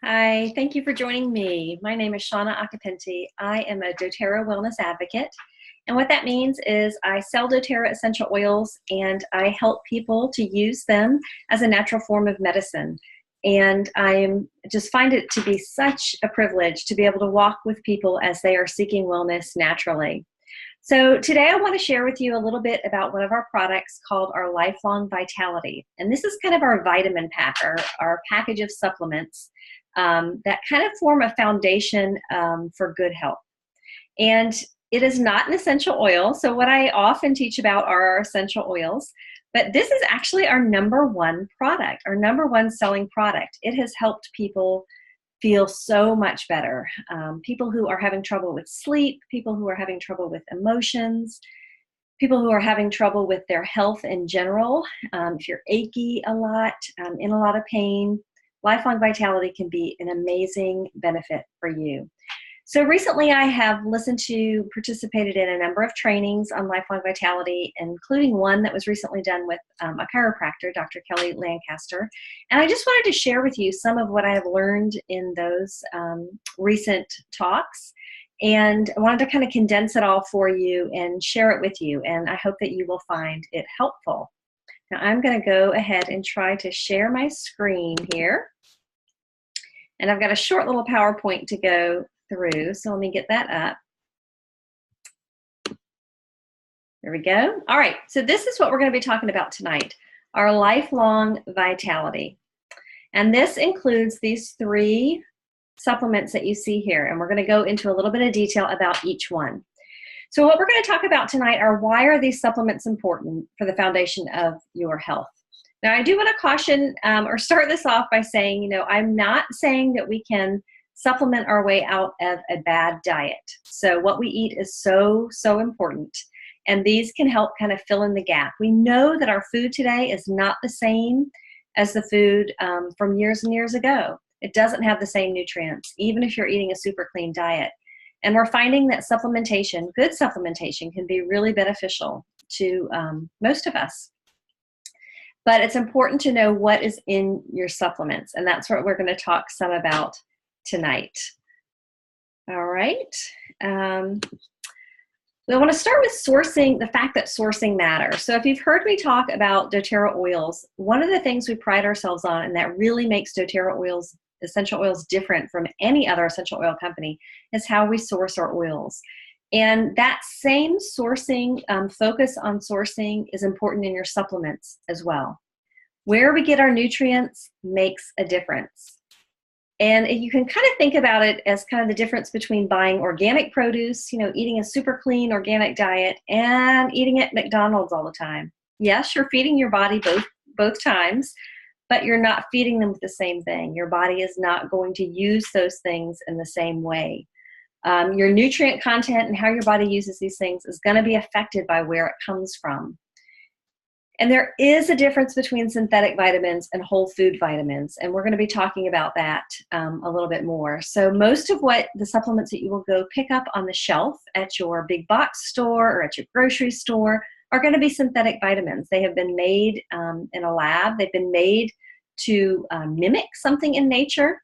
Hi, thank you for joining me. My name is Shauna Acapenti. I am a doTERRA wellness advocate. And what that means is I sell doTERRA essential oils and I help people to use them as a natural form of medicine. And I just find it to be such a privilege to be able to walk with people as they are seeking wellness naturally. So today I want to share with you a little bit about one of our products called our Lifelong Vitality. And this is kind of our vitamin pack, our package of supplements that kind of form a foundation for good health. And it is not an essential oil. So what I often teach about are our essential oils, but this is actually our number one product, our number one selling product. It has helped people feel so much better. People who are having trouble with sleep, people who are having trouble with emotions, people who are having trouble with their health in general. If you're achy a lot, in a lot of pain, Lifelong Vitality can be an amazing benefit for you. So recently I have participated in a number of trainings on Lifelong Vitality, including one that was recently done with a chiropractor, Dr. Kelly Lancaster. And I just wanted to share with you some of what I have learned in those recent talks. And I wanted to kind of condense it all for you and share it with you. And I hope that you will find it helpful. Now I'm going to go ahead and try to share my screen here. And I've got a short little PowerPoint to go through, so let me get that up. There we go. All right, so this is what we're going to be talking about tonight, our Lifelong Vitality. And this includes these three supplements that you see here, and we're going to go into a little bit of detail about each one. So what we're going to talk about tonight are why are these supplements important for the foundation of your health. Now, I do want to caution or start this off by saying, I'm not saying that we can supplement our way out of a bad diet. So what we eat is so important. And these can help kind of fill in the gap. We know that our food today is not the same as the food from years and years ago. It doesn't have the same nutrients, even if you're eating a super clean diet. And we're finding that supplementation, good supplementation, can be really beneficial to most of us. But it's important to know what is in your supplements, and that's what we're going to talk some about tonight. All right. I want to start with sourcing, the fact that sourcing matters. So if you've heard me talk about doTERRA oils, one of the things we pride ourselves on, and that really makes doTERRA oils, essential oils, different from any other essential oil company, is how we source our oils. And that same sourcing, focus on sourcing is important in your supplements as well. Where we get our nutrients makes a difference. And you can kind of think about it as kind of the difference between buying organic produce, eating a super clean organic diet, and eating at McDonald's all the time. Yes, you're feeding your body both times, but you're not feeding them with the same thing. Your body is not going to use those things in the same way. Your nutrient content and how your body uses these things is going to be affected by where it comes from. And there is a difference between synthetic vitamins and whole food vitamins, and we're going to be talking about that a little bit more. So most of what the supplements that you will go pick up on the shelf at your big box store or at your grocery store are going to be synthetic vitamins. They have been made in a lab. They've been made to mimic something in nature.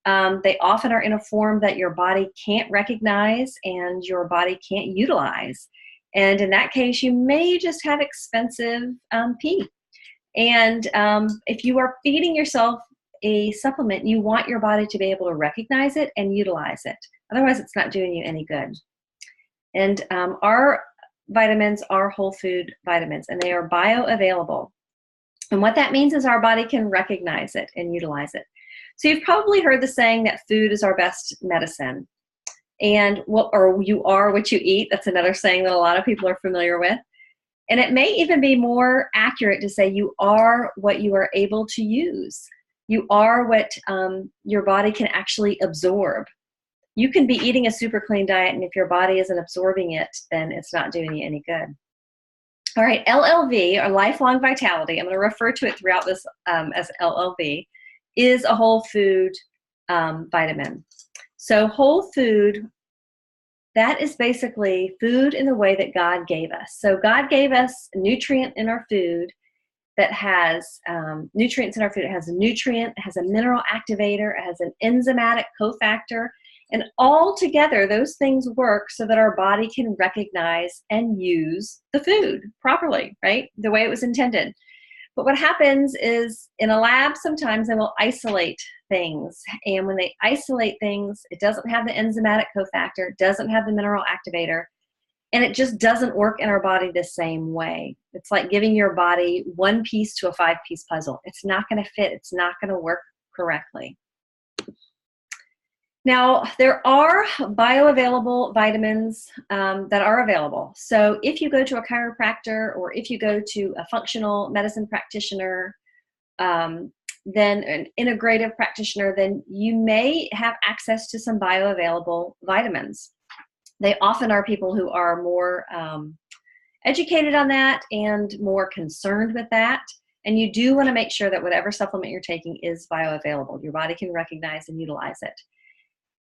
They often are in a form that your body can't recognize and your body can't utilize. And in that case, you may just have expensive pee. And if you are feeding yourself a supplement, you want your body to be able to recognize it and utilize it. Otherwise, it's not doing you any good. And our vitamins are whole food vitamins, and they are bioavailable. And what that means is our body can recognize it and utilize it. So you've probably heard the saying that food is our best medicine. And you are what you eat. That's another saying that a lot of people are familiar with. And it may even be more accurate to say you are what you are able to use. You are what your body can actually absorb. You can be eating a super clean diet, and if your body isn't absorbing it, then it's not doing you any good. All right, LLV, or Lifelong Vitality, I'm going to refer to it throughout this as LLV, is a whole food vitamin. So whole food, that is basically food in the way that God gave us. So God gave us nutrient in our food that has nutrients in our food. It has a nutrient, it has a mineral activator, it has an enzymatic cofactor, and all together those things work so that our body can recognize and use the food properly, right? The way it was intended. But what happens is in a lab, sometimes they will isolate things. And when they isolate things, it doesn't have the enzymatic cofactor, doesn't have the mineral activator, and it just doesn't work in our body the same way. It's like giving your body one piece to a 5-piece puzzle. It's not going to fit. It's not going to work correctly. Now, there are bioavailable vitamins that are available. So if you go to a chiropractor or if you go to a functional medicine practitioner, then an integrative practitioner, then you may have access to some bioavailable vitamins. They often are people who are more educated on that and more concerned with that. And you do want to make sure that whatever supplement you're taking is bioavailable. Your body can recognize and utilize it.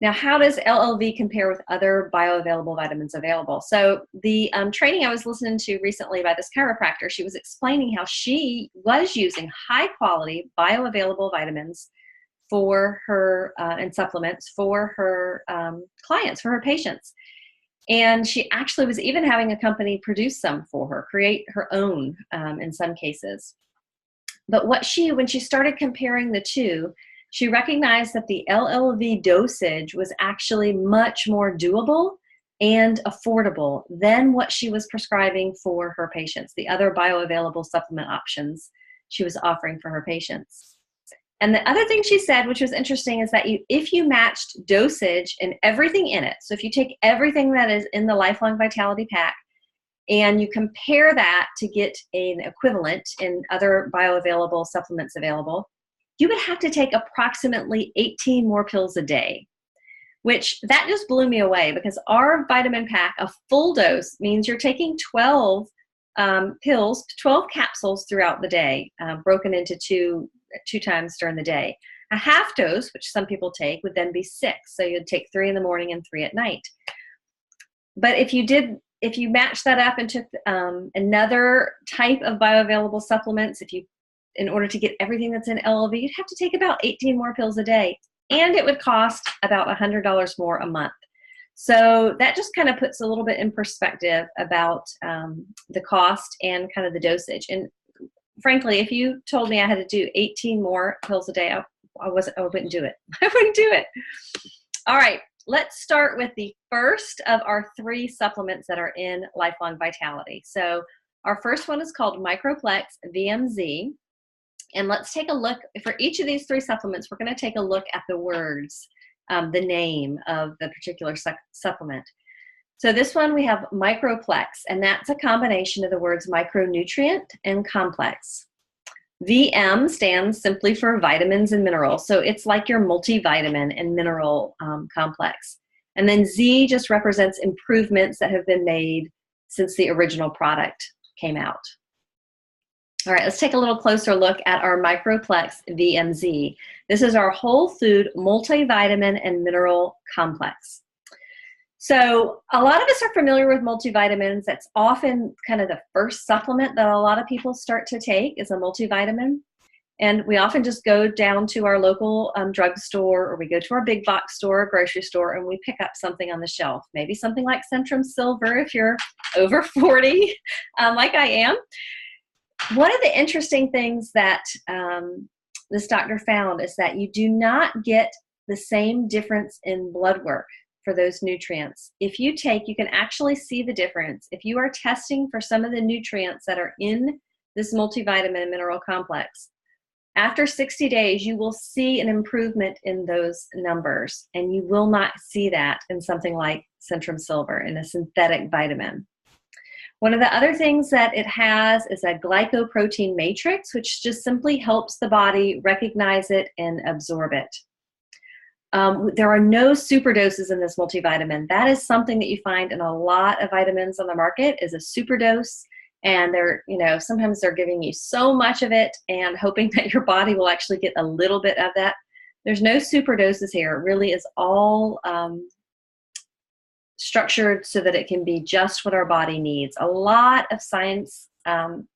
Now, how does LLV compare with other bioavailable vitamins available? So the training I was listening to recently by this chiropractor, she was explaining how she was using high-quality bioavailable vitamins for her and supplements for her clients, for her patients. And she actually was even having a company produce some for her, create her own in some cases. But when she started comparing the two, she recognized that the LLV dosage was actually much more doable and affordable than what she was prescribing for her patients, the other bioavailable supplement options she was offering for her patients. And the other thing she said, which was interesting, is that if you matched dosage and everything in it, so if you take everything that is in the Lifelong Vitality Pack and you compare that to get an equivalent in other bioavailable supplements available, you would have to take approximately 18 more pills a day, which that just blew me away, because our vitamin pack, a full dose, means you're taking 12 pills, 12 capsules throughout the day, broken into two times during the day. A half dose, which some people take, would then be 6. So you'd take 3 in the morning and 3 at night. But if you match that up and took another type of bioavailable supplements, in order to get everything that's in LLV, you'd have to take about 18 more pills a day, and it would cost about $100 more a month. So that just kind of puts a little bit in perspective about the cost and kind of the dosage. And frankly, if you told me I had to do 18 more pills a day, I wouldn't do it. I wouldn't do it. All right, let's start with the first of our 3 supplements that are in Lifelong Vitality. So our first one is called Microplex VMZ. And let's take a look, for each of these 3 supplements, we're going to take a look at the words, the name of the particular supplement. So this one we have Microplex, and that's a combination of the words micronutrient and complex. VM stands simply for vitamins and minerals. So it's like your multivitamin and mineral complex. And then Z just represents improvements that have been made since the original product came out. All right, let's take a little closer look at our Microplex VMZ. This is our whole food multivitamin and mineral complex. So a lot of us are familiar with multivitamins. That's often kind of the first supplement that a lot of people start to take is a multivitamin. And we often just go down to our local drugstore, or we go to our big box store or grocery store, and we pick up something on the shelf. Maybe something like Centrum Silver if you're over 40, like I am. One of the interesting things that this doctor found is that you do not get the same difference in blood work for those nutrients. If you can actually see the difference. If you are testing for some of the nutrients that are in this multivitamin and mineral complex, after 60 days, you will see an improvement in those numbers, and you will not see that in something like Centrum Silver, in a synthetic vitamin. One of the other things that it has is a glycoprotein matrix, which just simply helps the body recognize it and absorb it. There are no super doses in this multivitamin. That is something that you find in a lot of vitamins on the market, is a super dose. And sometimes they're giving you so much of it and hoping that your body will actually get a little bit of that. There's no super doses here. It really is all structured so that it can be just what our body needs. A lot of science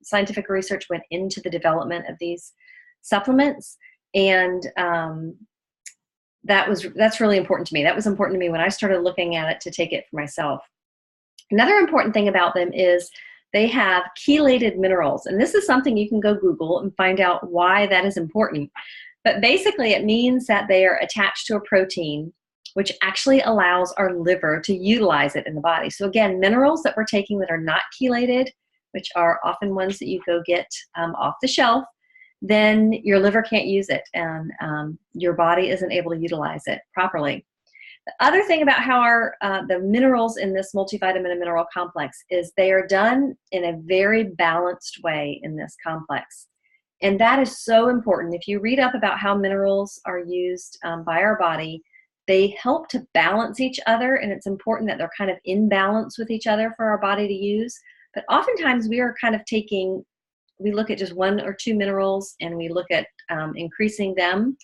scientific research went into the development of these supplements, and that's really important to me. That was important to me when I started looking at it to take it for myself. Another important thing about them is they have chelated minerals, and this is something you can go Google and find out why that is important. But basically, it means that they are attached to a protein, which actually allows our liver to utilize it in the body. So again, minerals that we're taking that are not chelated, which are often ones that you go get off the shelf, then your liver can't use it, and your body isn't able to utilize it properly. The other thing about how the minerals in this multivitamin and mineral complex is they are done in a very balanced way in this complex. And that is so important. If you read up about how minerals are used by our body, they help to balance each other, and it's important that they're kind of in balance with each other for our body to use. But oftentimes we are kind of we look at just one or two minerals and we look at increasing them.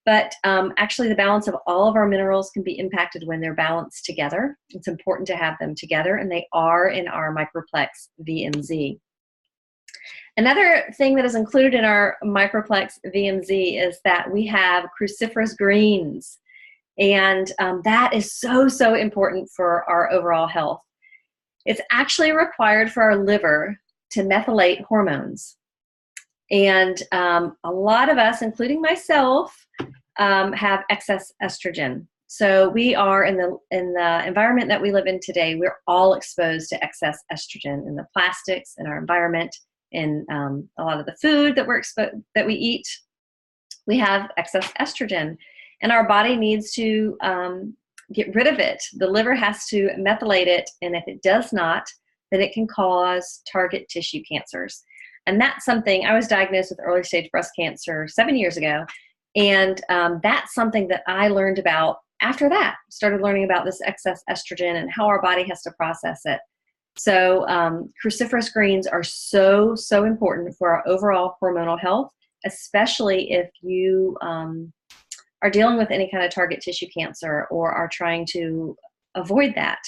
But actually the balance of all of our minerals can be impacted when they're balanced together. It's important to have them together, and they are in our Microplex VMZ. Another thing that is included in our Microplex VMZ is that we have cruciferous greens. And that is so, so important for our overall health. It's actually required for our liver to methylate hormones. And a lot of us, including myself, have excess estrogen. So we are in the environment that we live in today, we're all exposed to excess estrogen in the plastics, in our environment, in a lot of the food that we eat. We have excess estrogen, and our body needs to get rid of it. The liver has to methylate it, and if it does not, then it can cause target tissue cancers. And that's something, I was diagnosed with early stage breast cancer 7 years ago, and that's something that I learned about after that. Started learning about this excess estrogen and how our body has to process it. So cruciferous greens are so, so important for our overall hormonal health, especially if you are dealing with any kind of target tissue cancer or are trying to avoid that.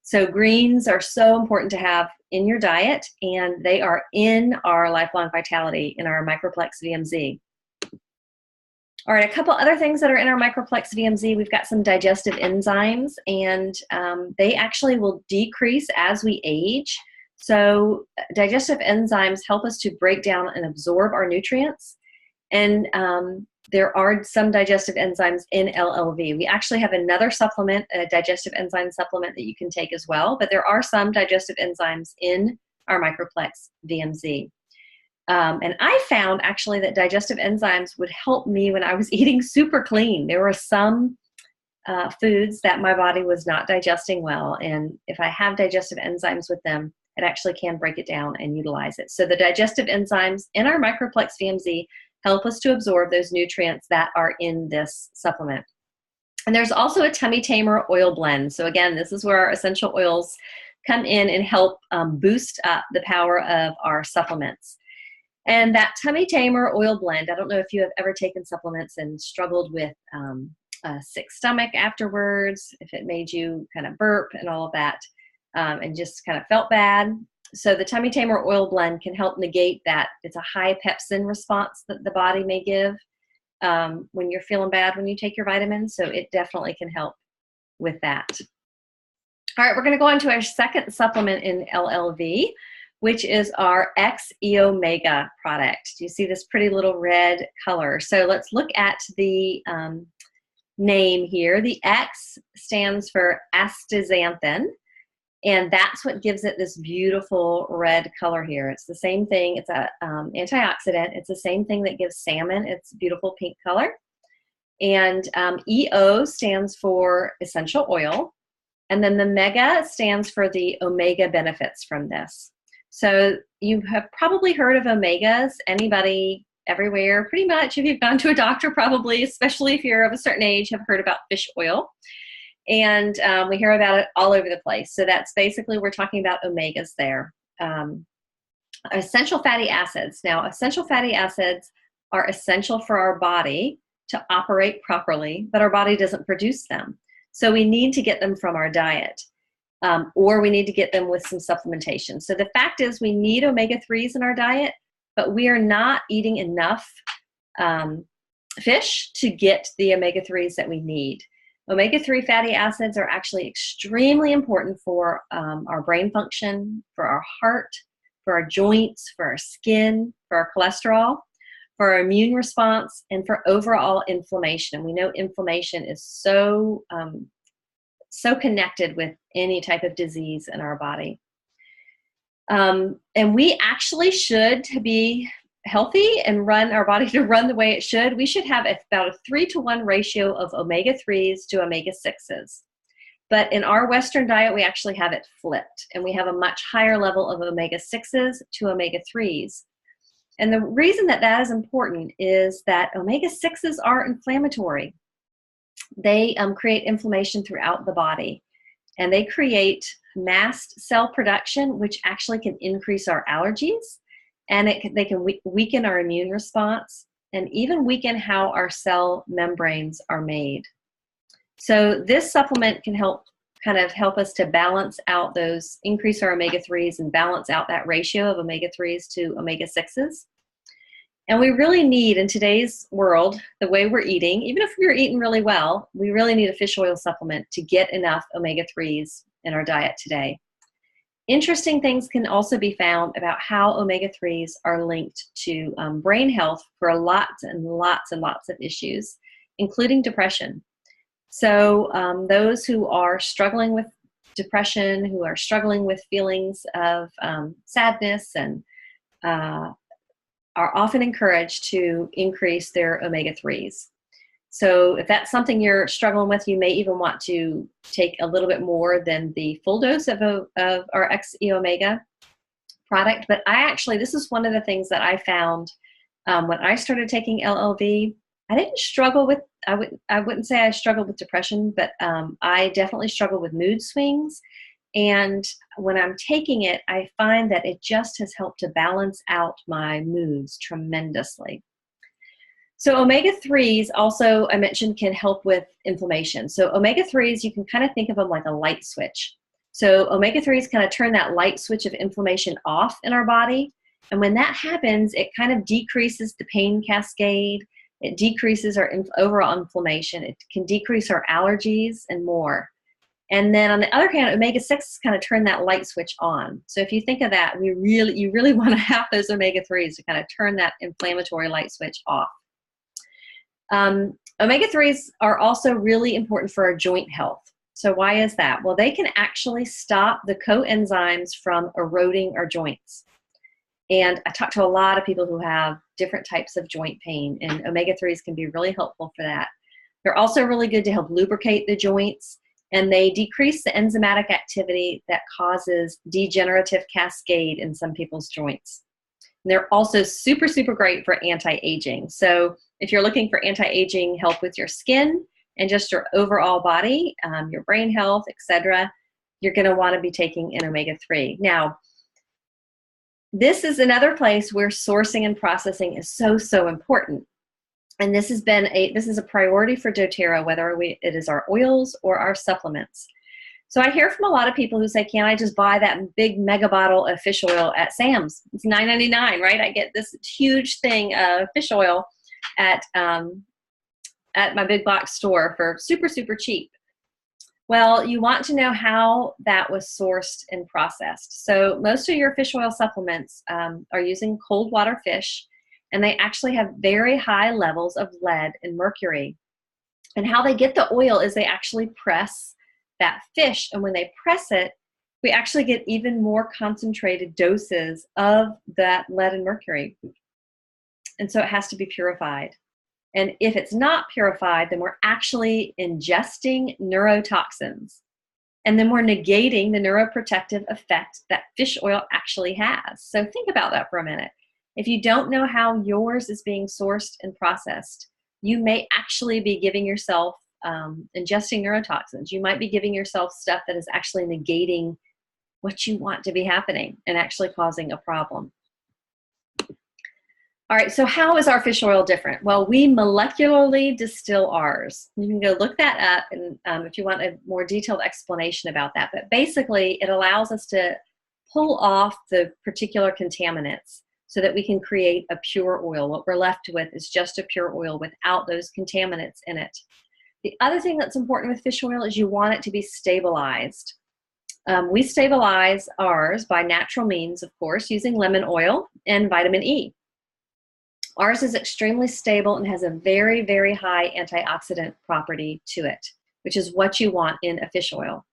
So greens are so important to have in your diet, and they are in our Lifelong Vitality in our Microplex VMZ. All right, a couple other things that are in our Microplex VMZ. We've got some digestive enzymes, and they actually will decrease as we age. So digestive enzymes help us to break down and absorb our nutrients. And there are some digestive enzymes in LLV. We actually have another supplement, a digestive enzyme supplement that you can take as well, but there are some digestive enzymes in our Microplex VMZ. And I found actually that digestive enzymes would help me when I was eating super clean. There were some foods that my body was not digesting well, and if I have digestive enzymes with them, it actually can break it down and utilize it. So the digestive enzymes in our Microplex VMZ help us to absorb those nutrients that are in this supplement. And there's also a tummy tamer oil blend. So again, this is where our essential oils come in and help boost up the power of our supplements. And that tummy tamer oil blend, I don't know if you have ever taken supplements and struggled with a sick stomach afterwards, if it made you kind of burp and all of that, and just kind of felt bad. So the tummy tamer oil blend can help negate that. It's a high pepsin response that the body may give when you're feeling bad when you take your vitamins. So it definitely can help with that. All right, we're going to go on to our second supplement in LLV, which is our X-E Omega product. Do you see this pretty little red color? So let's look at the name here. The X stands for astaxanthin, and that's what gives it this beautiful red color here. It's the same thing. It's an antioxidant. It's the same thing that gives salmon its beautiful pink color. And EO stands for essential oil. And then the mega stands for the omega benefits from this. So you have probably heard of omegas. Anybody, everywhere, pretty much, if you've gone to a doctor probably, especially if you're of a certain age, have heard about fish oil. And we hear about it all over the place. So that's basically, we're talking about omegas there. Essential fatty acids. Now, essential fatty acids are essential for our body to operate properly, but our body doesn't produce them. So we need to get them from our diet. or we need to get them with some supplementation. So the fact is we need omega-3s in our diet, but we are not eating enough fish to get the omega-3s that we need. Omega-3 fatty acids are actually extremely important for our brain function, for our heart, for our joints, for our skin, for our cholesterol, for our immune response, and for overall inflammation. And we know inflammation is so connected with any type of disease in our body. And we actually should be healthy and run our body to run the way it should. We should have about a 3-to-1 ratio of omega-3s to omega-6s. But in our Western diet, we actually have it flipped, and we have a much higher level of omega-6s to omega-3s. And the reason that that is important is that omega-6s are inflammatory. They create inflammation throughout the body, and they create mast cell production, which actually can increase our allergies, and they can weaken our immune response, and even weaken how our cell membranes are made. So this supplement can help us to balance out those, increase our omega-3s and balance out that ratio of omega-3s to omega-6s. And we really need, in today's world, the way we're eating, even if we're eating really well, we really need a fish oil supplement to get enough omega-3s in our diet today. Interesting things can also be found about how omega-3s are linked to brain health for lots and lots and lots of issues, including depression. So those who are struggling with depression, who are struggling with feelings of sadness, and are often encouraged to increase their omega-3s. So if that's something you're struggling with, you may even want to take a little bit more than the full dose of our XE Omega product. But this is one of the things that I found when I started taking LLV. I didn't struggle with, I wouldn't say I struggled with depression, but I definitely struggled with mood swings. And when I'm taking it, I find that it just has helped to balance out my moods tremendously. So omega-3s also, I mentioned, can help with inflammation. So omega-3s, you can kind of think of them like a light switch. So omega-3s kind of turn that light switch of inflammation off in our body. And when that happens, it kind of decreases the pain cascade. It decreases our overall inflammation. It can decrease our allergies and more. And then on the other hand, omega-6s kind of turn that light switch on. So if you think of that, you really want to have those omega-3s to kind of turn that inflammatory light switch off. Omega-3s are also really important for our joint health. So why is that? Well, they can actually stop the coenzymes from eroding our joints. And I talk to a lot of people who have different types of joint pain, and omega-3s can be really helpful for that. They're also really good to help lubricate the joints, and they decrease the enzymatic activity that causes degenerative cascade in some people's joints. And they're also super, super great for anti-aging. So if you're looking for anti-aging help with your skin and just your overall body, your brain health, etc., you're going to want to be taking an omega-3. Now, this is another place where sourcing and processing is so, so important. And this is a priority for doTERRA, whether it is our oils or our supplements. So I hear from a lot of people who say, can't I just buy that big mega bottle of fish oil at Sam's? It's $9.99, right? I get this huge thing of fish oil at my big box store for super, super cheap. Well, you want to know how that was sourced and processed. So most of your fish oil supplements are using cold water fish, and they actually have very high levels of lead and mercury. And how they get the oil is they actually press that fish, and when they press it, we actually get even more concentrated doses of that lead and mercury. And so it has to be purified. And if it's not purified, then we're actually ingesting neurotoxins. And then we're negating the neuroprotective effect that fish oil actually has. So think about that for a minute. If you don't know how yours is being sourced and processed, you may actually be giving yourself, ingesting neurotoxins. You might be giving yourself stuff that is actually negating what you want to be happening and actually causing a problem. All right, so how is our fish oil different? Well, we molecularly distill ours. You can go look that up and if you want a more detailed explanation about that. But basically, it allows us to pull off the particular contaminants so that we can create a pure oil. What we're left with is just a pure oil without those contaminants in it. The other thing that's important with fish oil is you want it to be stabilized. We stabilize ours by natural means, of course, using lemon oil and vitamin E. Ours is extremely stable and has a very, very high antioxidant property to it, which is what you want in a fish oil.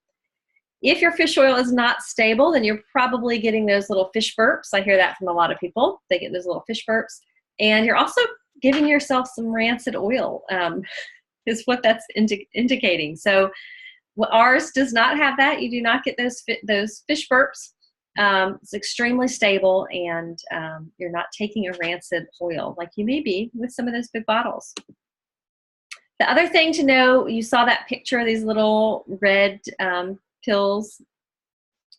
If your fish oil is not stable, then you're probably getting those little fish burps. I hear that from a lot of people. They get those little fish burps. And you're also giving yourself some rancid oil, is what that's indicating. So ours does not have that. You do not get those fish burps. It's extremely stable, and you're not taking a rancid oil like you may be with some of those big bottles. The other thing to know, you saw that picture of these little red pills,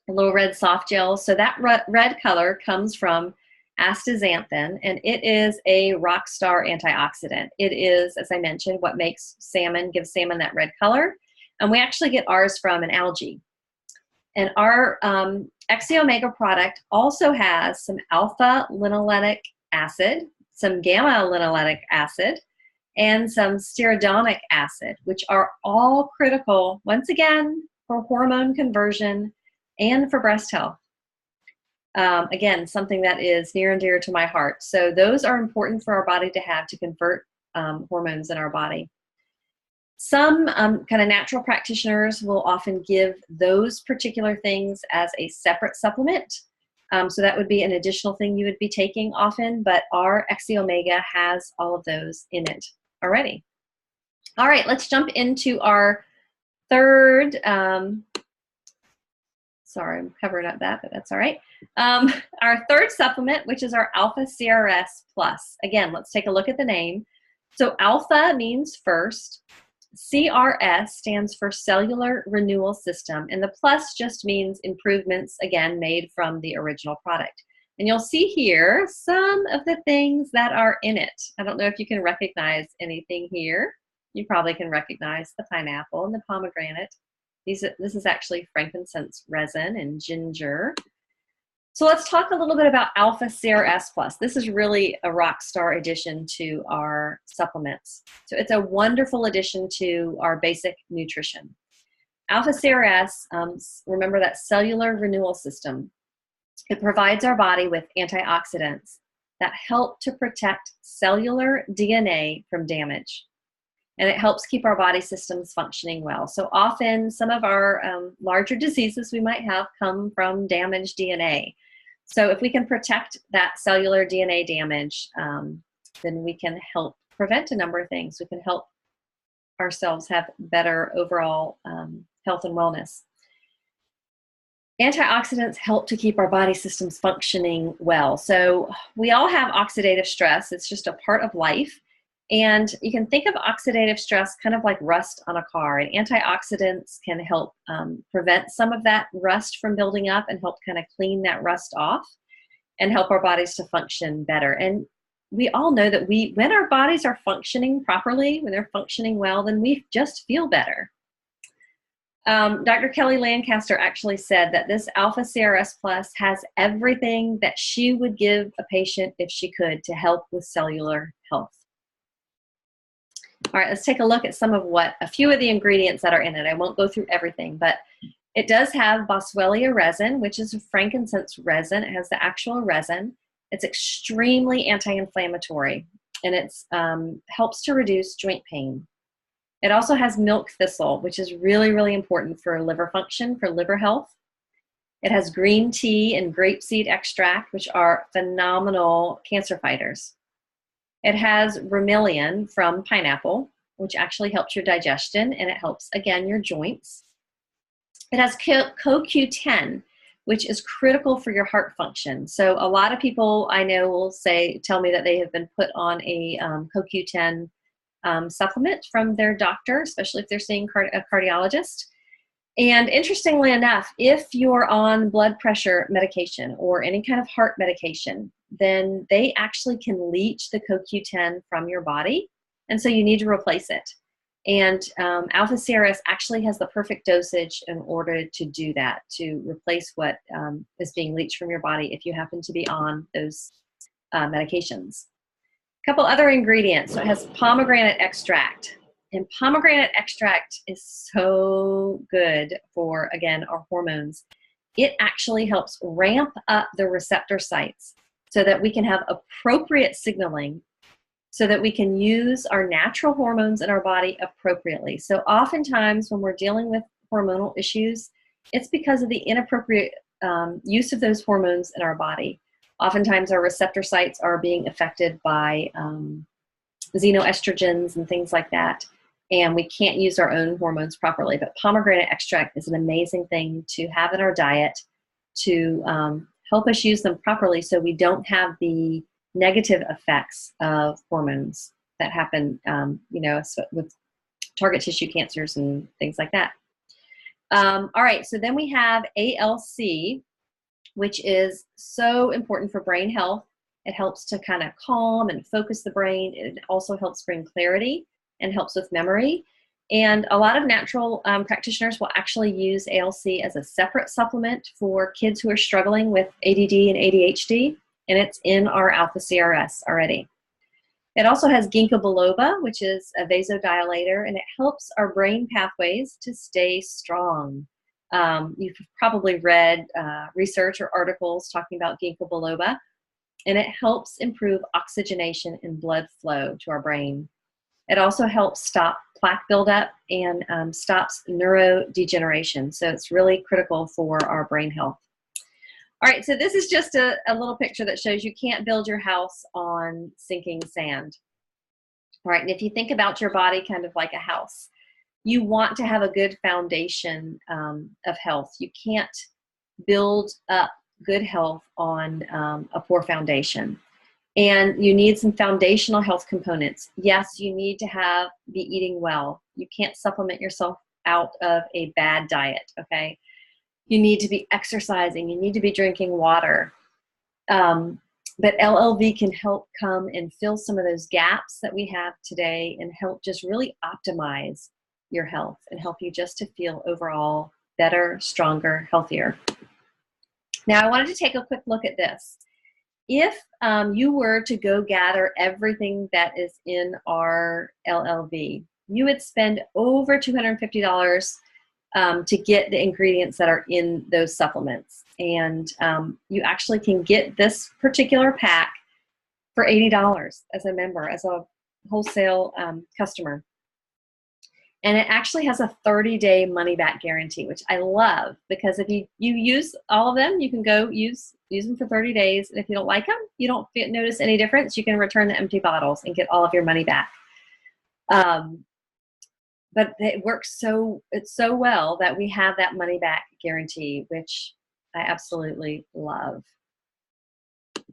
little red soft gels. So that red color comes from astaxanthin, and it is a rock star antioxidant. It is, as I mentioned, what makes salmon, gives salmon that red color. And we actually get ours from an algae. And our Omega product also has some alpha linoleic acid, some gamma linoleic acid, and some stearidonic acid, which are all critical, once again, for hormone conversion and for breast health. Again, something that is near and dear to my heart. So those are important for our body to have to convert hormones in our body. Some kind of natural practitioners will often give those particular things as a separate supplement. So that would be an additional thing you would be taking often, but our Omega has all of those in it already. All right, let's jump into our third, sorry, I'm covering up that, but that's all right. Our third supplement, which is our Alpha CRS Plus. Again, let's take a look at the name. So alpha means first. CRS stands for Cellular Renewal System, and the plus just means improvements, again, made from the original product. And you'll see here some of the things that are in it. I don't know if you can recognize anything here. You probably can recognize the pineapple and the pomegranate. This is actually frankincense resin and ginger. So let's talk a little bit about Alpha CRS Plus. This is really a rock star addition to our supplements. So it's a wonderful addition to our basic nutrition. Alpha CRS, remember that cellular renewal system. It provides our body with antioxidants that help to protect cellular DNA from damage. And it helps keep our body systems functioning well. So often some of our larger diseases we might have come from damaged DNA. So if we can protect that cellular DNA damage, then we can help prevent a number of things. We can help ourselves have better overall health and wellness. Antioxidants help to keep our body systems functioning well. So we all have oxidative stress. It's just a part of life. And you can think of oxidative stress kind of like rust on a car. And antioxidants can help prevent some of that rust from building up and help kind of clean that rust off and help our bodies to function better. And we all know that when our bodies are functioning properly, when they're functioning well, then we just feel better. Dr. Kelly Lancaster actually said that this Alpha CRS Plus has everything that she would give a patient if she could to help with cellular health. All right, let's take a look at a few of the ingredients that are in it. I won't go through everything, but it does have Boswellia resin, which is a frankincense resin. It has the actual resin. It's extremely anti-inflammatory, and it helps to reduce joint pain. It also has milk thistle, which is really, really important for liver function, for liver health. It has green tea and grapeseed extract, which are phenomenal cancer fighters. It has bromelain from pineapple, which actually helps your digestion, and it helps, again, your joints. It has CoQ10, which is critical for your heart function. So a lot of people I know will tell me that they have been put on a CoQ10 supplement from their doctor, especially if they're seeing a cardiologist. And interestingly enough, if you're on blood pressure medication or any kind of heart medication, then they actually can leach the CoQ10 from your body, and so you need to replace it. And alpha CRS actually has the perfect dosage in order to do that, to replace what is being leached from your body if you happen to be on those medications. A couple other ingredients. So it has pomegranate extract. And pomegranate extract is so good for, again, our hormones. It actually helps ramp up the receptor sites so that we can have appropriate signaling, so that we can use our natural hormones in our body appropriately. So oftentimes when we're dealing with hormonal issues, it's because of the inappropriate use of those hormones in our body. Oftentimes our receptor sites are being affected by xenoestrogens and things like that, and we can't use our own hormones properly. But pomegranate extract is an amazing thing to have in our diet to help us use them properly so we don't have the negative effects of hormones that happen, with target tissue cancers and things like that. All right, so then we have ALC, which is so important for brain health. It helps to kind of calm and focus the brain. It also helps bring clarity and helps with memory. And a lot of natural practitioners will actually use ALC as a separate supplement for kids who are struggling with ADD and ADHD, and it's in our alpha CRS already. It also has ginkgo biloba, which is a vasodilator, and it helps our brain pathways to stay strong. You've probably read research or articles talking about ginkgo biloba, and it helps improve oxygenation and blood flow to our brain. It also helps stop plaque buildup and stops neurodegeneration. So it's really critical for our brain health. All right, so this is just a little picture that shows you can't build your house on sinking sand. All right, and if you think about your body kind of like a house, you want to have a good foundation of health. You can't build up good health on a poor foundation. And you need some foundational health components. Yes, you need to be eating well. You can't supplement yourself out of a bad diet, okay? You need to be exercising. You need to be drinking water. But LLV can help come and fill some of those gaps that we have today and help just really optimize your health and help you just to feel overall better, stronger, healthier. Now, I wanted to take a quick look at this. If you were to go gather everything that is in our LLV, you would spend over $250 to get the ingredients that are in those supplements. And you actually can get this particular pack for $80 as a member, as a wholesale customer. And it actually has a 30-day money-back guarantee, which I love, because if you use all of them, you can go use them for 30 days. And if you don't like them, you don't notice any difference, you can return the empty bottles and get all of your money back. But it works so well that we have that money-back guarantee, which I absolutely love.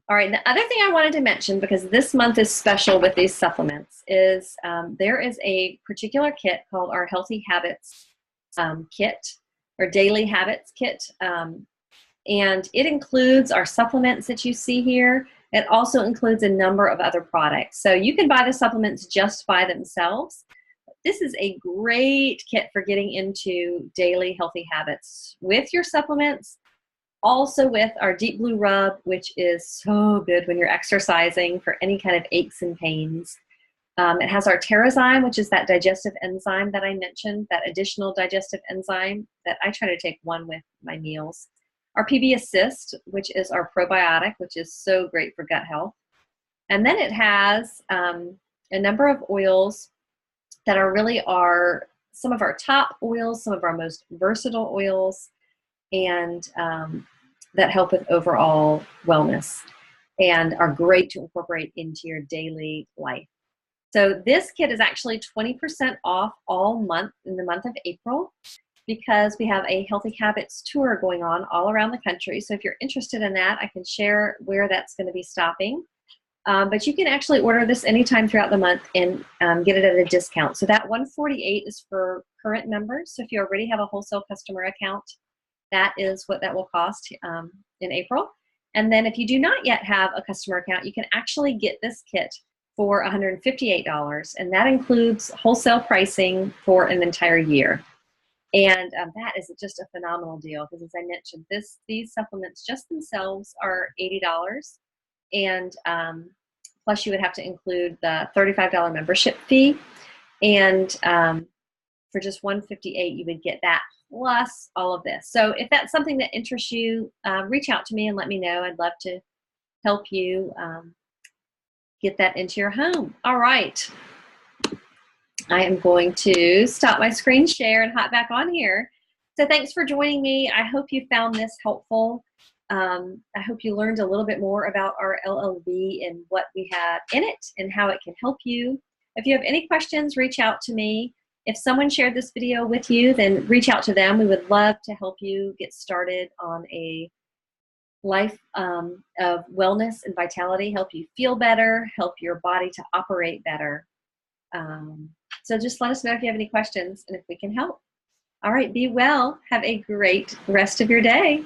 All right, the other thing I wanted to mention, because this month is special with these supplements, is there is a particular kit called our Healthy Habits kit, or Daily Habits kit. And it includes our supplements that you see here. It also includes a number of other products. So you can buy the supplements just by themselves. This is a great kit for getting into daily healthy habits with your supplements. Also with our Deep Blue Rub, which is so good when you're exercising for any kind of aches and pains. It has our Terrazyme, which is that digestive enzyme that I mentioned, that additional digestive enzyme that I try to take one with my meals. Our PB Assist, which is our probiotic, which is so great for gut health. And then it has a number of oils that are really some of our top oils, some of our most versatile oils, and that help with overall wellness and are great to incorporate into your daily life. So this kit is actually 20% off all month in the month of April, because we have a Healthy Habits tour going on all around the country. So if you're interested in that, I can share where that's going to be stopping. But you can actually order this anytime throughout the month and get it at a discount. So that $148 is for current members. So if you already have a wholesale customer account, that is what that will cost in April. And then if you do not yet have a customer account, you can actually get this kit for $158, and that includes wholesale pricing for an entire year. And that is just a phenomenal deal because, as I mentioned, these supplements just themselves are $80, and plus you would have to include the $35 membership fee. And for just $158, you would get that plus all of this. So if that's something that interests you, reach out to me and let me know. I'd love to help you get that into your home. All right. I am going to stop my screen share and hop back on here. So thanks for joining me. I hope you found this helpful. I hope you learned a little bit more about our LLV and what we have in it and how it can help you. If you have any questions, reach out to me. If someone shared this video with you, then reach out to them. We would love to help you get started on a life of wellness and vitality, help you feel better, help your body to operate better. So just let us know if you have any questions and if we can help. All right, be well. Have a great rest of your day.